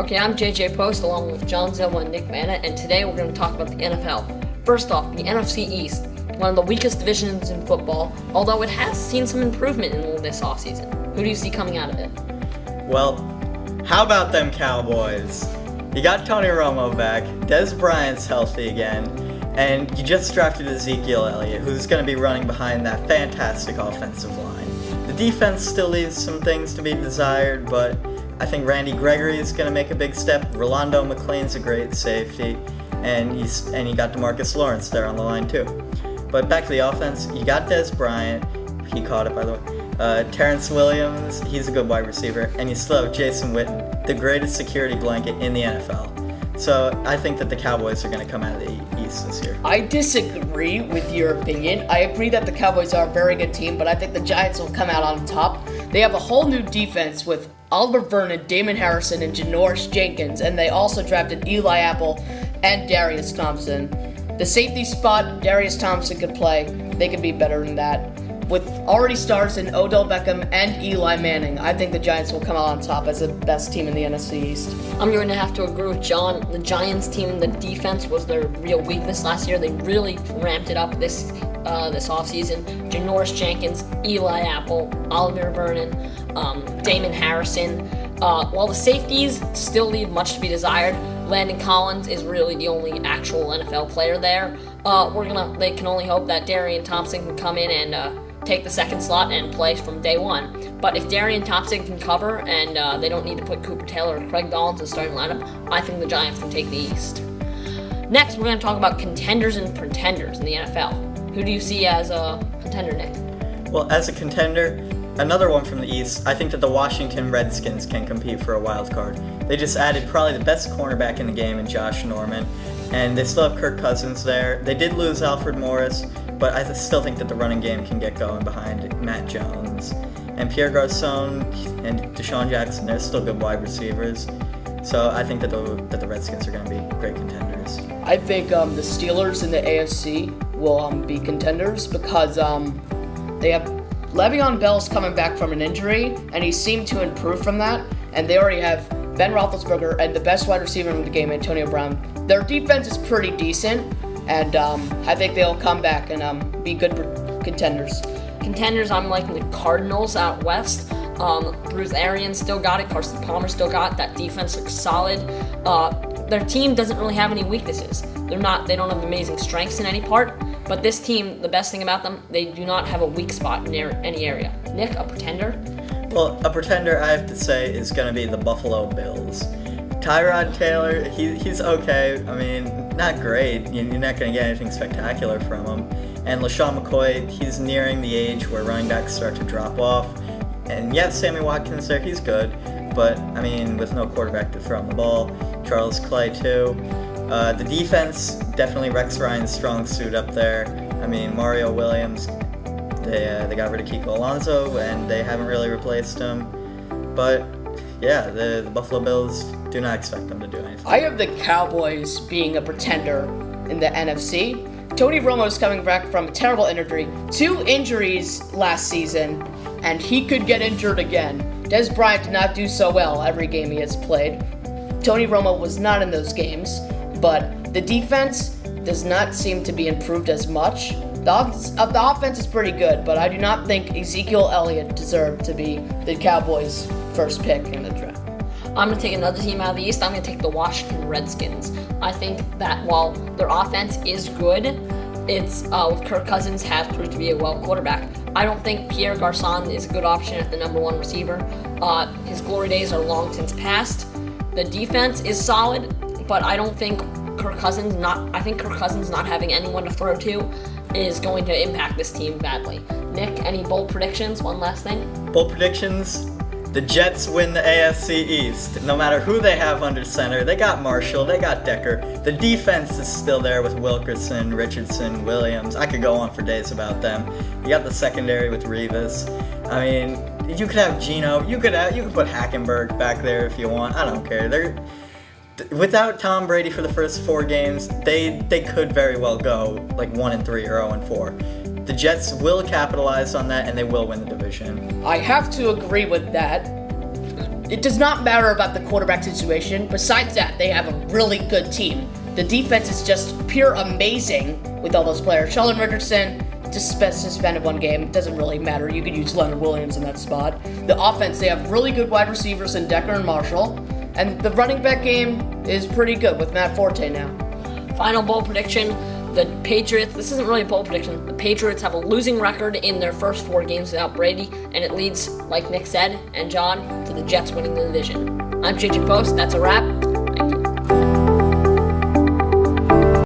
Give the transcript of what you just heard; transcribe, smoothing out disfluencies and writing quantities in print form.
Okay, I'm JJ Post along with John Zilla and Nick Manna, and today we're going to talk about the NFL. First off, the NFC East, one of the weakest divisions in football, although it has seen some improvement in this offseason. Who do you see coming out of it? Well, how about them Cowboys? You got Tony Romo back, Dez Bryant's healthy again, and you just drafted Ezekiel Elliott, who's going to be running behind that fantastic offensive line. The defense still leaves some things to be desired, but I think Randy Gregory is going to make a big step. Rolando McClain's a great safety, and you got DeMarcus Lawrence there on the line too. But back to the offense, you got Dez Bryant. He caught it, by the way. Terrence Williams, he's a good wide receiver, and you still have Jason Witten, the greatest security blanket in the NFL. So I think that the Cowboys are going to come out of the East this year. I disagree with your opinion. I agree that the Cowboys are a very good team, but I think the Giants will come out on top. They have a whole new defense with Oliver Vernon, Damon Harrison, and Janoris Jenkins, and they also drafted Eli Apple and Darius Thompson. The safety spot, Darius Thompson could play. They could be better than that. With already stars in Odell Beckham and Eli Manning, I think the Giants will come out on top as the best team in the NFC East. I'm going to have to agree with John. The Giants team, the defense was their real weakness last year. They really ramped it up this offseason. Janoris Jenkins, Eli Apple, Oliver Vernon, Damon Harrison. While the safeties still leave much to be desired, Landon Collins is really the only actual NFL player there. They can only hope that Darian Thompson can come in and take the second slot and play from day one. But if Darian Thompson can cover and they don't need to put Cooper Taylor or Craig Dollins in the starting lineup, I think the Giants can take the East. Next, we're going to talk about contenders and pretenders in the NFL. Who do you see as a contender, Nick? Well, as a contender, another one from the East, I think that the Washington Redskins can compete for a wild card. They just added probably the best cornerback in the game in Josh Norman, and they still have Kirk Cousins there. They did lose Alfred Morris, but I still think that the running game can get going behind Matt Jones. And Pierre Garçon and Deshaun Jackson, they're still good wide receivers. So I think that the Redskins are going to be great contenders. I think the Steelers in the AFC will be contenders because they have Le'Veon Bell's coming back from an injury, and he seemed to improve from that. And they already have Ben Roethlisberger and the best wide receiver in the game, Antonio Brown. Their defense is pretty decent, and I think they'll come back and be good contenders. Contenders, I'm liking the Cardinals out west. Bruce Arians still got it. Carson Palmer still got it. That defense looks solid. Their team doesn't really have any weaknesses. They don't have amazing strengths in any part. But this team, the best thing about them, they do not have a weak spot in any area. Nick, a pretender? Well, a pretender, I have to say, is going to be the Buffalo Bills. Tyrod Taylor, he's okay. I mean, not great. You're not going to get anything spectacular from him. And LaShawn McCoy, he's nearing the age where running backs start to drop off. And yeah, Sammy Watkins there, he's good. But, I mean, with no quarterback to throw him the ball. Charles Clay, too. The defense, definitely Rex Ryan's strong suit up there. I mean, Mario Williams, they got rid of Kiko Alonso, and they haven't really replaced him. But, yeah, the Buffalo Bills, do not expect them to do anything. I have the Cowboys being a pretender in the NFC. Tony Romo is coming back from a terrible injury. 2 injuries last season, and he could get injured again. Dez Bryant did not do so well every game he has played. Tony Romo was not in those games, but the defense does not seem to be improved as much. The offense is pretty good, but I do not think Ezekiel Elliott deserved to be the Cowboys' first pick in the draft. I'm going to take another team out of the East. I'm going to take the Washington Redskins. I think that while their offense is good, it's with Kirk Cousins has proved to be a well quarterback. I don't think Pierre Garçon is a good option at the number 1 receiver. His glory days are long since past. The defense is solid, but I don't think Kirk Cousins not having anyone to throw to is going to impact this team badly. Nick, any bold predictions? One last thing. Bold predictions? The Jets win the AFC East. No matter who they have under center, they got Marshall, they got Decker. The defense is still there with Wilkerson, Richardson, Williams. I could go on for days about them. You got the secondary with Revis. I mean, you could have Geno. You could put Hackenberg back there if you want. I don't care. Without Tom Brady for the first 4 games, they could very well go like 1-3 or 0-4. The Jets will capitalize on that, and they will win the division. I have to agree with that. it does not matter about the quarterback situation. Besides that, they have a really good team. The defense is just pure amazing with all those players. Sheldon Richardson just suspended 1 game. It doesn't really matter. You could use Leonard Williams in that spot. The offense, they have really good wide receivers in Decker and Marshall. And the running back game is pretty good with Matt Forte now. Final bowl prediction. The Patriots, this isn't really a bowl prediction. The Patriots have a losing record in their first 4 games without Brady, and it leads, like Nick said, and John, to the Jets winning the division. I'm JJ Post. That's a wrap.